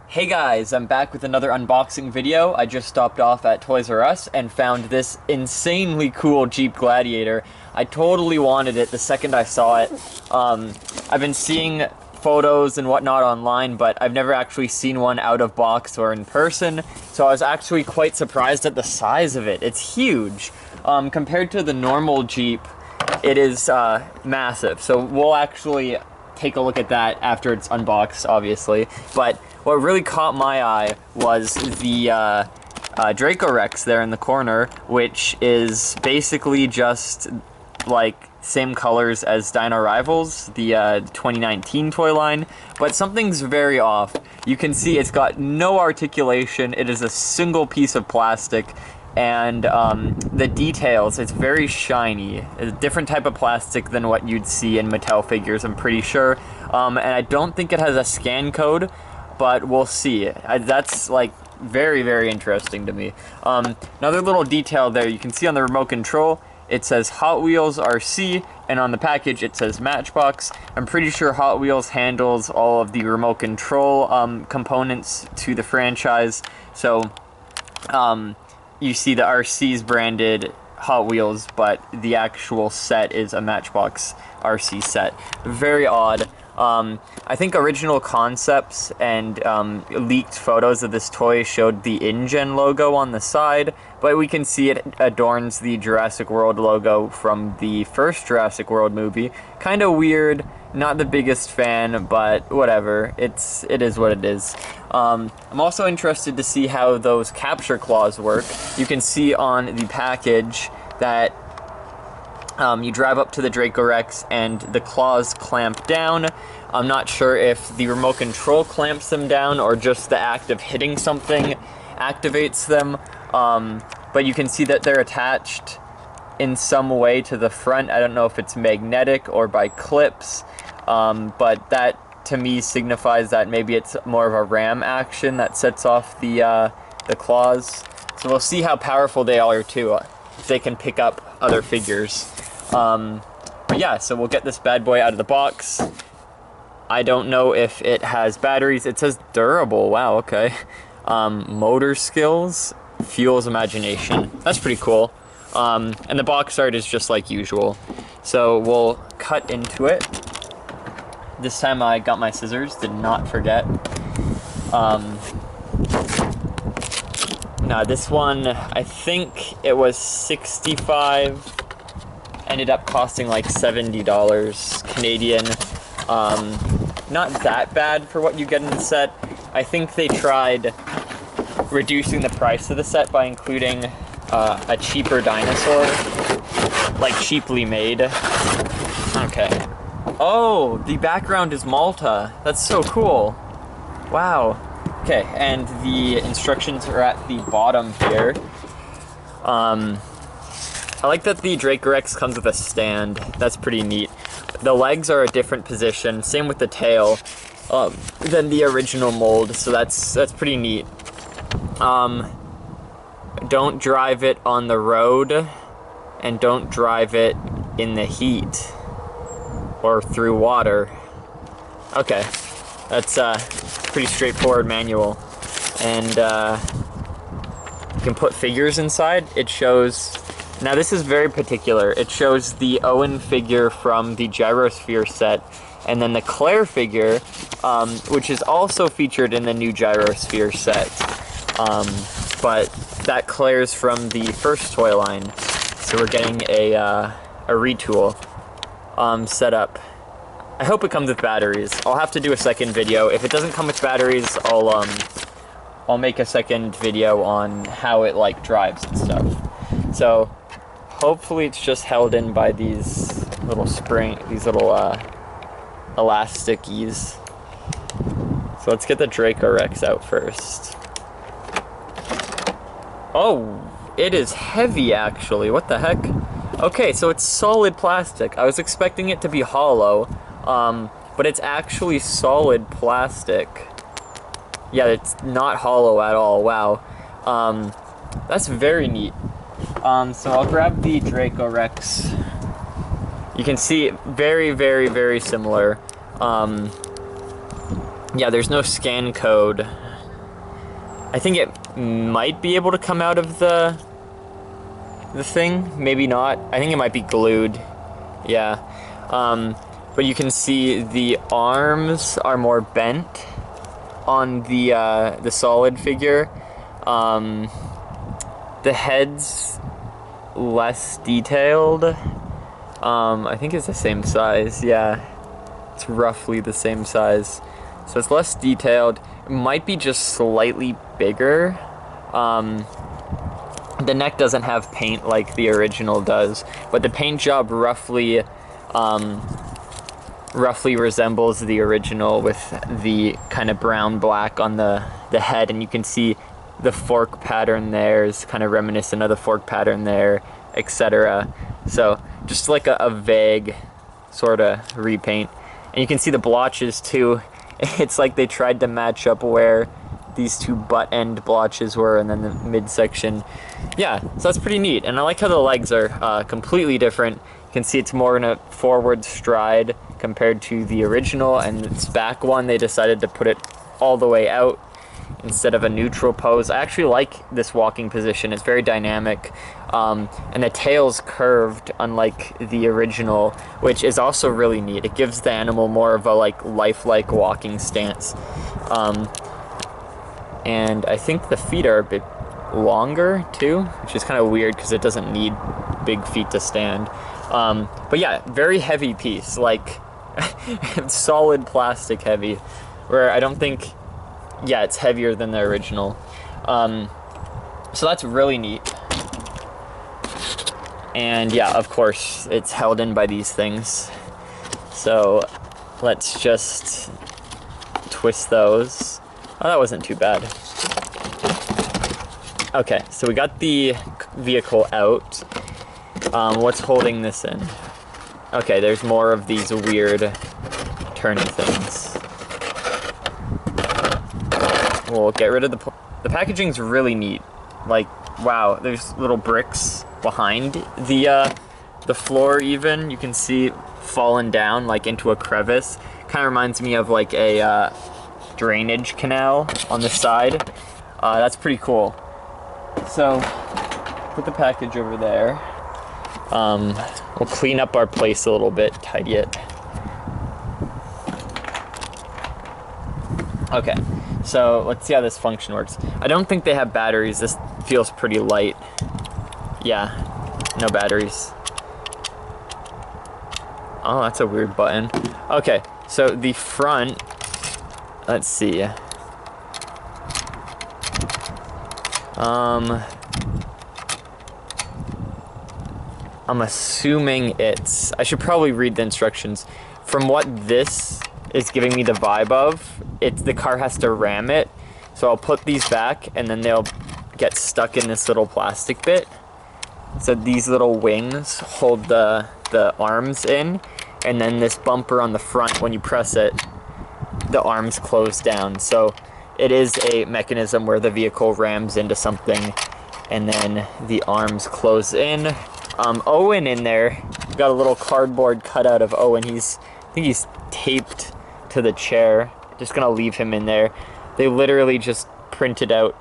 Hey guys, I'm back with another unboxing video. I just stopped off at Toys R Us and found this insanely cool Jeep Gladiator. I totally wanted it the second I saw it. I've been seeing photos and whatnot online, but I've never actually seen one out of box or in person, so I was actually quite surprised at the size of it. It's huge. Compared to the normal Jeep, it is massive, so we'll actually take a look at that after it's unboxed, obviously. But what really caught my eye was the Dracorex there in the corner, which is basically just like same colors as Dinorivals, the 2019 toy line, but something's very off. You can see it's got no articulation. It is a single piece of plastic, and the details, it's very shiny. It's a different type of plastic than what you'd see in Mattel figures, I'm pretty sure. And I don't think it has a scan code, but we'll see. That's like very, very interesting to me. Another little detail there, you can see on the remote control, it says Hot Wheels RC, and on the package it says Matchbox. I'm pretty sure Hot Wheels handles all of the remote control components to the franchise, so you see the RC's branded Hot Wheels, but the actual set is a Matchbox RC set. Very odd. I think original concepts and leaked photos of this toy showed the InGen logo on the side, but we can see it adorns the Jurassic World logo from the first Jurassic World movie. Kind of weird, not the biggest fan, but whatever. It is what it is. I'm also interested to see how those capture claws work. You can see on the package that you drive up to the Dracorex and the claws clamp down. I'm not sure if the remote control clamps them down or just the act of hitting something activates them. But you can see that they're attached in some way to the front. I don't know if it's magnetic or by clips, but that to me signifies that maybe it's more of a ram action that sets off the claws. So we'll see how powerful they are too, if they can pick up other figures. But yeah, so we'll get this bad boy out of the box. I don't know if it has batteries. It says durable. Wow, okay. Motor skills, fuels imagination. That's pretty cool. And the box art is just like usual. So we'll cut into it. This time I got my scissors, did not forget. Now this one, I think it was $65. Ended up costing like $70 Canadian. Not that bad for what you get in the set. I think they tried reducing the price of the set by including a cheaper dinosaur, like cheaply made. Okay. Oh, the background is Malta. That's so cool. Wow. Okay, and the instructions are at the bottom here. I like that the Dracorex comes with a stand. That's pretty neat. The legs are a different position, same with the tail, than the original mold, so that's pretty neat. Don't drive it on the road, and don't drive it in the heat or through water. Okay, that's a pretty straightforward manual. And you can put figures inside. It shows, now this is very particular, it shows the Owen figure from the Gyrosphere set, and then the Claire figure, which is also featured in the new Gyrosphere set. But that Claire's from the first toy line, so we're getting a retool set up. I hope it comes with batteries. I'll have to do a second video. If it doesn't come with batteries, I'll make a second video on how it like drives and stuff. So hopefully it's just held in by these little elasticies. So let's get the Dracorex out first. Oh, it is heavy actually. What the heck? Okay, so it's solid plastic. I was expecting it to be hollow, but it's actually solid plastic. Yeah, it's not hollow at all. Wow. That's very neat. So I'll grab the Dracorex. You can see very, very, very similar. Yeah, there's no scan code, I think it might be able to come out of the thing, maybe not. I think it might be glued, yeah. But you can see the arms are more bent on the solid figure. The head's less detailed. I think it's the same size, yeah. It's roughly the same size. So it's less detailed. It might be just slightly bigger. The neck doesn't have paint like the original does, but the paint job roughly resembles the original, with the kind of brown-black on the head, and you can see the fork pattern there is kind of reminiscent of the fork pattern there, etc. So just like a vague sort of repaint. And you can see the blotches too. It's like they tried to match up where these two butt end blotches were, and then the midsection. Yeah, so that's pretty neat. And I like how the legs are completely different. You can see it's more in a forward stride compared to the original, and its back one, they decided to put it all the way out instead of a neutral pose. I actually like this walking position. It's very dynamic. And the tail's curved, unlike the original, which is also really neat. It gives the animal more of a lifelike walking stance. And I think the feet are a bit longer too, which is kind of weird because it doesn't need big feet to stand. But yeah, very heavy piece, like solid plastic heavy, where I don't think, yeah, it's heavier than the original. So that's really neat. And yeah, of course, it's held in by these things. So let's just twist those. Oh, that wasn't too bad. Okay, so we got the vehicle out. What's holding this in? Okay, there's more of these weird turny things. We'll get rid of the packaging's really neat. Like, wow, there's little bricks behind the floor even. You can see fallen down like into a crevice. Kind of reminds me of like a drainage canal on the side. That's pretty cool. So, put the package over there. We'll clean up our place a little bit, tidy it. Okay, so let's see how this function works. I don't think they have batteries. This feels pretty light. Yeah, no batteries. Oh, that's a weird button. Okay, so the front, let's see. I'm assuming it's, I should probably read the instructions. From what this is giving me the vibe of, it's the car has to ram it. So I'll put these back and then they'll get stuck in this little plastic bit. So these little wings hold the arms in, and then this bumper on the front, when you press it, the arms close down. So it is a mechanism where the vehicle rams into something and then the arms close in. Owen in there, got a little cardboard cutout of Owen. I think he's taped to the chair. Just gonna leave him in there. They literally just printed out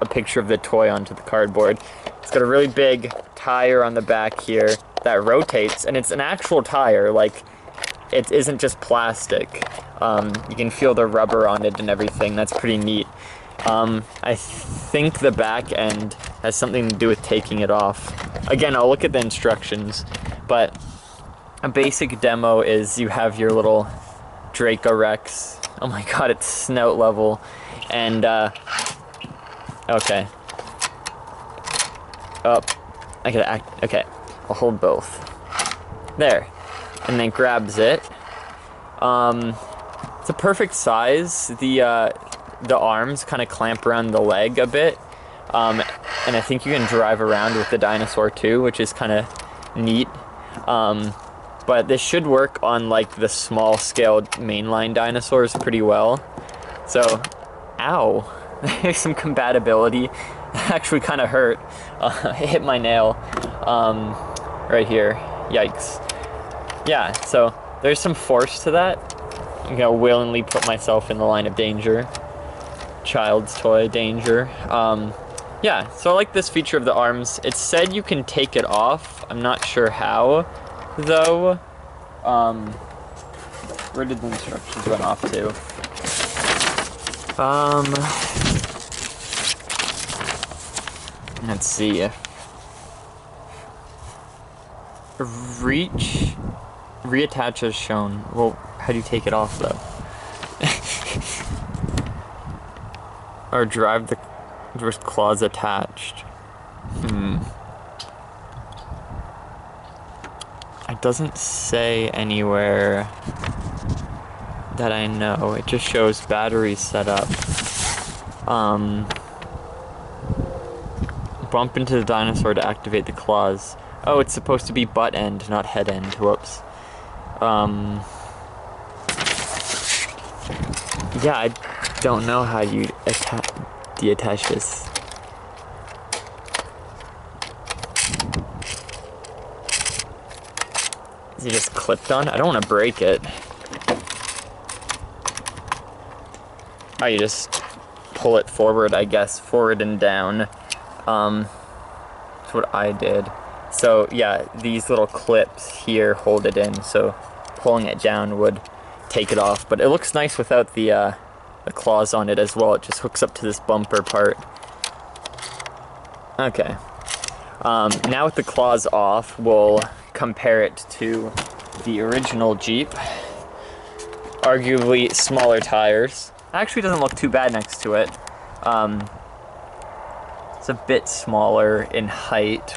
a picture of the toy onto the cardboard. It's got a really big tire on the back here that rotates, and it's an actual tire. Like, it isn't just plastic. You can feel the rubber on it and everything. That's pretty neat. I think the back end has something to do with taking it off. Again, I'll look at the instructions, but a basic demo is you have your little Dracorex. Oh my god, it's snout level. And, okay. Up. I gotta act, okay. I'll hold both. There. And then grabs it. It's a perfect size. The arms kind of clamp around the leg a bit. And I think you can drive around with the dinosaur too, which is kind of neat. But this should work on like the small scale mainline dinosaurs pretty well. So, ow, there's some compatibility. Actually kind of hurt. It hit my nail right here. Yikes. Yeah, so there's some force to that. I'm gonna willingly put myself in the line of danger. child's toy danger. Yeah, so I like this feature of the arms. It said you can take it off. I'm not sure how, though. Where did the instructions run off to? Let's see. Reattach as shown. Well, how do you take it off, though? Or drive the claws attached. It doesn't say anywhere that I know. It just shows batteries set up. Bump into the dinosaur to activate the claws. Oh, it's supposed to be butt end, not head end. Whoops. Yeah, I don't know how you deattach this. Is it just clipped on? I don't want to break it. Oh, you just pull it forward, I guess. Forward and down. That's what I did. So, yeah, these little clips here hold it in, so pulling it down would take it off. But it looks nice without the claws on it as well. It just hooks up to this bumper part. Okay. Now with the claws off, we'll compare it to the original Jeep. Arguably smaller tires. Actually doesn't look too bad next to it. It's a bit smaller in height,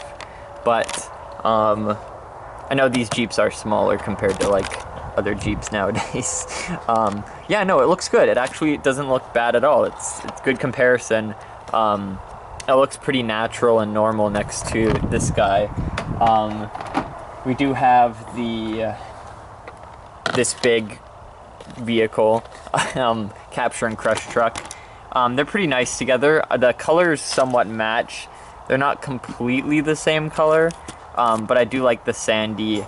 but I know these Jeeps are smaller compared to like other Jeeps nowadays. Yeah, no, it looks good. It actually doesn't look bad at all. It's good comparison. It looks pretty natural and normal next to this guy. We do have this big vehicle, capture and crush truck. They're pretty nice together. The colors somewhat match. They're not completely the same color, but I do like the sandy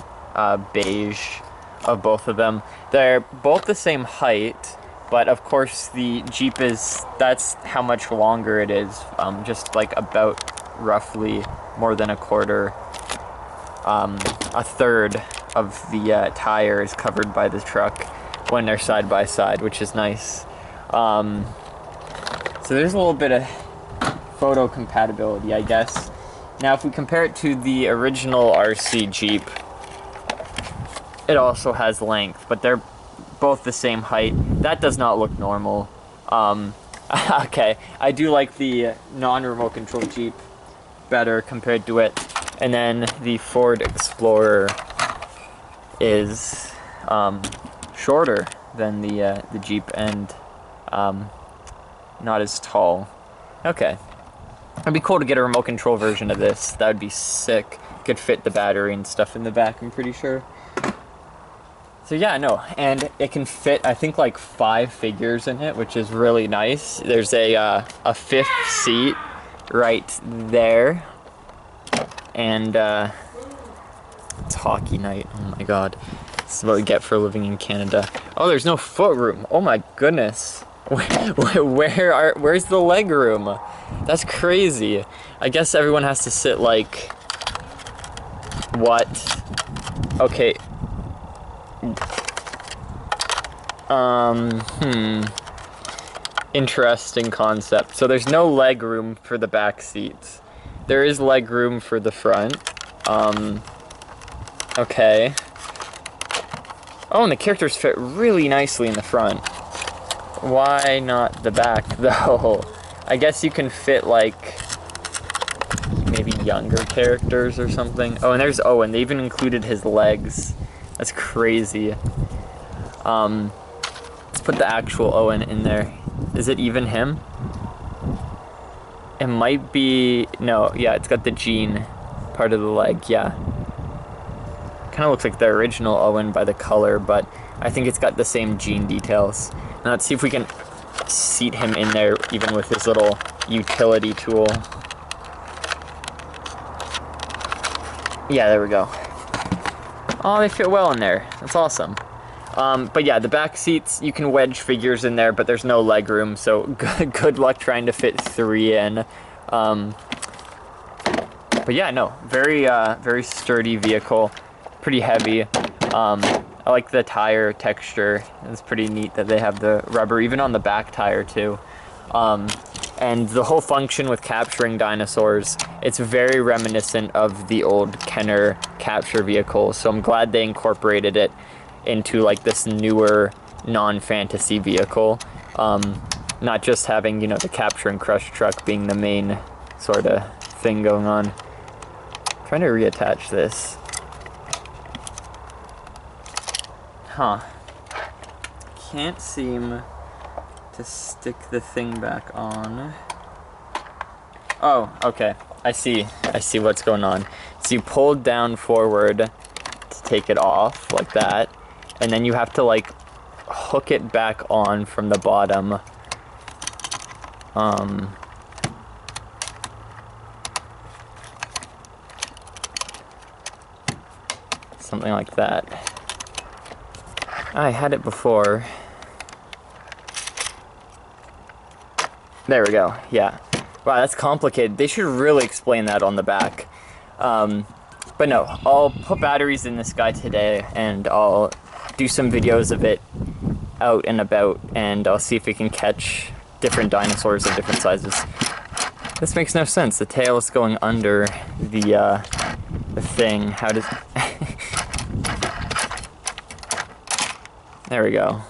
beige of both of them. They're both the same height, but of course the Jeep that's how much longer it is, just like about roughly more than a quarter. A third of the tire is covered by the truck when they're side by side, which is nice. So there's a little bit of photo compatibility, I guess. Now if we compare it to the original RC Jeep, it also has length, but they're both the same height. That does not look normal. Okay, I do like the non-remote control Jeep better compared to it. And then the Ford Explorer is shorter than the Jeep and not as tall. Okay. It'd be cool to get a remote control version of this. That would be sick. Could fit the battery and stuff in the back, I'm pretty sure. So yeah, no, and it can fit, I think, like 5 figures in it, which is really nice. There's a 5th seat right there. And it's hockey night. Oh my god. This is what we get for living in Canada. Oh, there's no foot room. Oh my goodness. Where's the leg room? That's crazy. I guess everyone has to sit like... What? Okay. Interesting concept. So there's no leg room for the back seats. There is leg room for the front. Okay. Oh, and the characters fit really nicely in the front. Why not the back, though? I guess you can fit, like, maybe younger characters or something. Oh, and there's Owen. They even included his legs. That's crazy. Let's put the actual Owen in there. Is it even him? It might be... No, yeah, it's got the gene part of the leg, yeah. Kind of looks like the original Owen by the color, but I think it's got the same gene details. Now let's see if we can seat him in there, even with his little utility tool. Yeah, there we go. Oh, they fit well in there. That's awesome. But yeah, the back seats, you can wedge figures in there, but there's no leg room, so good luck trying to fit 3 in. But yeah, no, very sturdy vehicle, pretty heavy. I like the tire texture. It's pretty neat that they have the rubber even on the back tire too. And the whole function with capturing dinosaurs, it's very reminiscent of the old Kenner capture vehicle, so I'm glad they incorporated it into like this newer non-fantasy vehicle. Not just having, you know, the capture and crush truck being the main sort of thing going on. Trying to reattach this. Huh. Can't seem to stick the thing back on. Oh, okay. I see what's going on. So you pull down forward to take it off like that, and then you have to like hook it back on from the bottom. Something like that. I had it before. There we go, yeah. Wow, that's complicated. They should really explain that on the back. But no, I'll put batteries in this guy today, and I'll do some videos of it out and about, and I'll see if we can catch different dinosaurs of different sizes. This makes no sense. The tail is going under the thing. How does... There we go.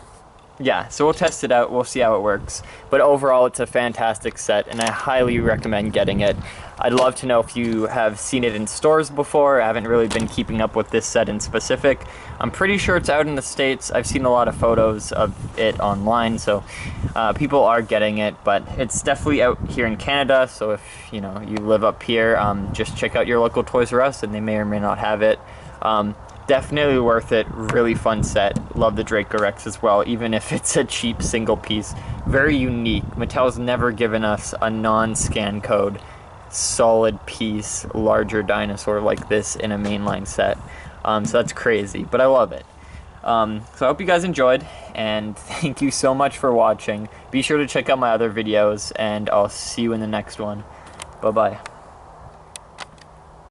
Yeah, so we'll test it out, we'll see how it works. But overall, it's a fantastic set, and I highly recommend getting it. I'd love to know if you have seen it in stores before. I haven't really been keeping up with this set in specific. I'm pretty sure it's out in the States. I've seen a lot of photos of it online, so people are getting it, but it's definitely out here in Canada, so if you live up here, just check out your local Toys R Us, and they may or may not have it. Definitely worth it, really fun set. Love the Draco Rex as well, even if it's a cheap single piece. Very unique. Mattel's never given us a non-scan code, solid piece, larger dinosaur like this in a mainline set. So that's crazy, but I love it. So I hope you guys enjoyed, and thank you so much for watching. Be sure to check out my other videos, and I'll see you in the next one. Bye-bye.